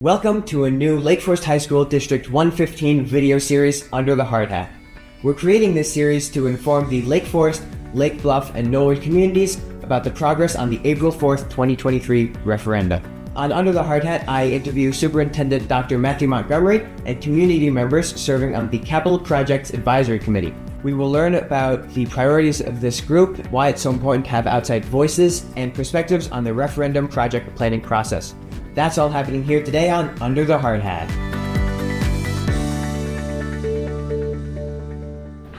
Welcome to a new Lake Forest High School District 115 video series, Under the Hard Hat. We're creating this series to inform the Lake Forest, Lake Bluff, and Knollwood communities about the progress on the April 4th, 2023 referenda. On Under the Hard Hat, I interview Superintendent Dr. Matthew Montgomery and community members serving on the Capital Projects Advisory Committee. We will learn about the priorities of this group, why it's so important to have outside voices, and perspectives on the referendum project planning process. That's all happening here today on Under the Hard Hat.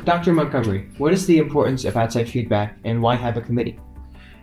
Dr. Montgomery, what is the importance of outside feedback and why have a committee?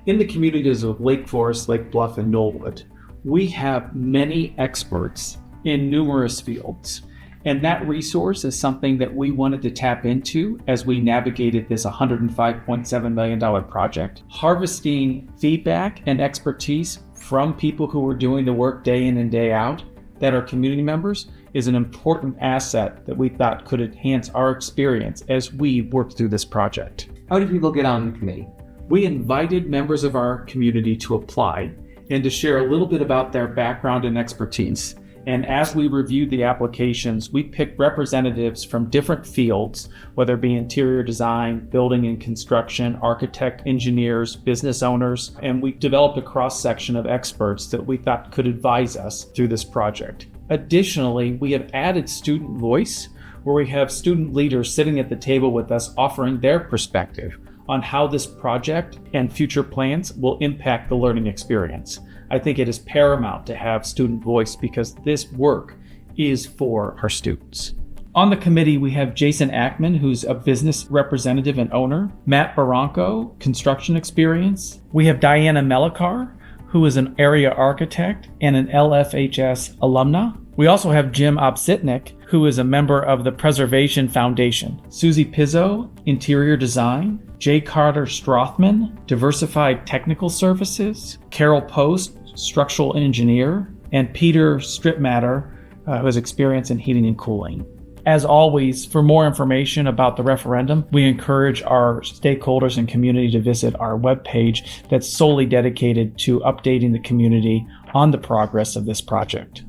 In the communities of Lake Forest, Lake Bluff, and Knollwood, we have many experts in numerous fields. And that resource is something that we wanted to tap into as we navigated this $105.7 million project. Harvesting feedback and expertise from people who are doing the work day in and day out that are community members is an important asset that we thought could enhance our experience as we work through this project. How did people get on the committee? We invited members of our community to apply and to share a little bit about their background and expertise. And as we reviewed the applications, we picked representatives from different fields, whether it be interior design, building and construction, architect, engineers, business owners, and we developed a cross-section of experts that we thought could advise us through this project. Additionally, we have added student voice, where we have student leaders sitting at the table with us offering their perspective on how this project and future plans will impact the learning experience. I think it is paramount to have student voice because this work is for our students. On the committee, we have Jason Ackman, who's a business representative and owner, Matt Barranco, construction experience. We have Diana Melikar, who is an area architect and an LFHS alumna. We also have Jim Obsitnik, who is a member of the Preservation Foundation. Susie Pizzo, interior design. Jay Carter Strothman, diversified technical services. Carol Post, structural engineer. And Peter Stripmatter, who has experience in heating and cooling. As always, for more information about the referendum, we encourage our stakeholders and community to visit our webpage that's solely dedicated to updating the community on the progress of this project.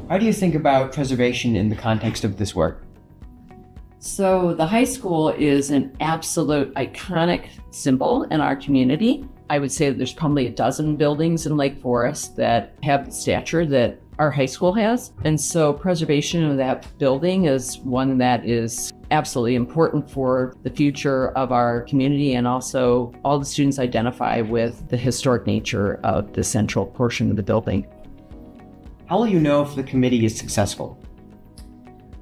How do you think about preservation in the context of this work? So the high school is an absolute iconic symbol in our community. I would say that there's probably a dozen buildings in Lake Forest that have the stature that our high school has. And so preservation of that building is one that is absolutely important for the future of our community, and also all the students identify with the historic nature of the central portion of the building. How will you know if the committee is successful?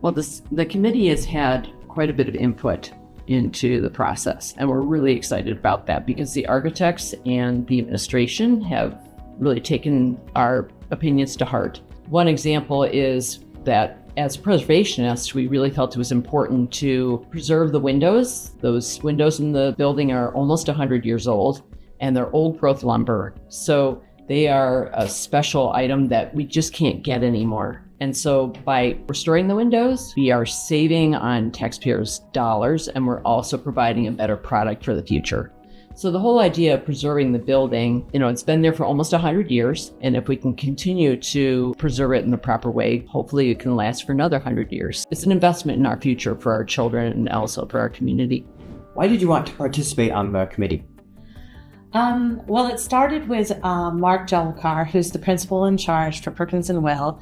Well, the committee has had quite a bit of input into the process, and we're really excited about that because the architects and the administration have really taken our opinions to heart. One example is that as preservationists, we really felt it was important to preserve the windows. Those windows in the building are almost 100 years old, and they're old growth lumber. So they are a special item that we just can't get anymore. And so by restoring the windows, we are saving on taxpayers' dollars, and we're also providing a better product for the future. So the whole idea of preserving the building, it's been there for almost 100 years. And if we can continue to preserve it in the proper way, hopefully it can last for another 100 years. It's an investment in our future for our children and also for our community. Why did you want to participate on the committee? Well, it started with Mark Jellicar, who's the principal in charge for Perkins & Will.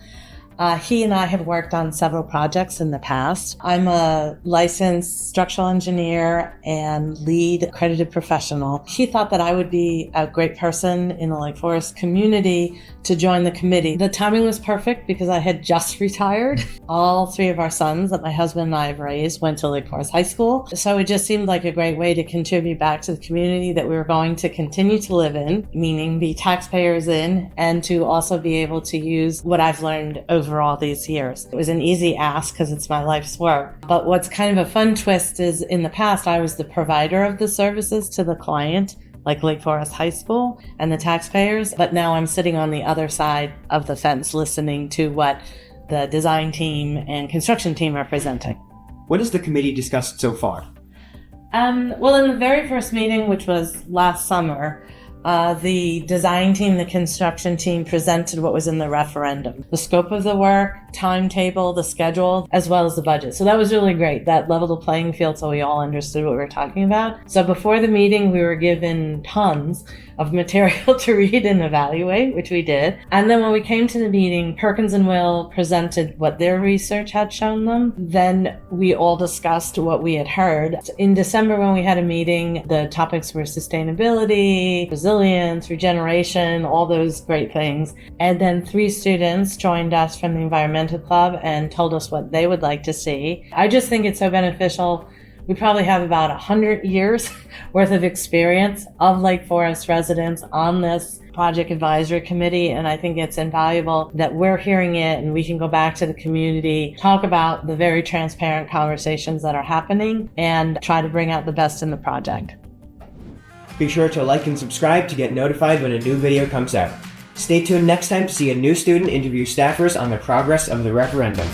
He and I have worked on several projects in the past. I'm a licensed structural engineer and lead accredited professional. He thought that I would be a great person in the Lake Forest community to join the committee. The timing was perfect because I had just retired. All three of our sons that my husband and I have raised went to Lake Forest High School. So it just seemed like a great way to contribute back to the community that we were going to continue to live in, meaning be taxpayers in, and to also be able to use what I've learned over all these years. It was an easy ask because it's my life's work. But what's kind of a fun twist is in the past, I was the provider of the services to the client, like Lake Forest High School and the taxpayers. But now I'm sitting on the other side of the fence listening to what the design team and construction team are presenting. What has the committee discussed so far? Well, in the very first meeting, which was last summer, The design team, the construction team presented what was in the referendum, the scope of the work, timetable, the schedule, as well as the budget. So that was really great. That leveled the playing field so we all understood what we were talking about. So before the meeting, we were given tons of material to read and evaluate, which we did. And then when we came to the meeting, Perkins and Will presented what their research had shown them. Then we all discussed what we had heard. In December, when we had a meeting, the topics were sustainability, resilience, regeneration, all those great things. And then 3 students joined us from the Environmental Club and told us what they would like to see. I just think it's so beneficial. We probably have about 100 years worth of experience of Lake Forest residents on this project advisory committee, and I think it's invaluable that we're hearing it and we can go back to the community, talk about the very transparent conversations that are happening, and try to bring out the best in the project. Be sure to like and subscribe to get notified when a new video comes out. Stay tuned next time to see a new student interview staffers on the progress of the referendum.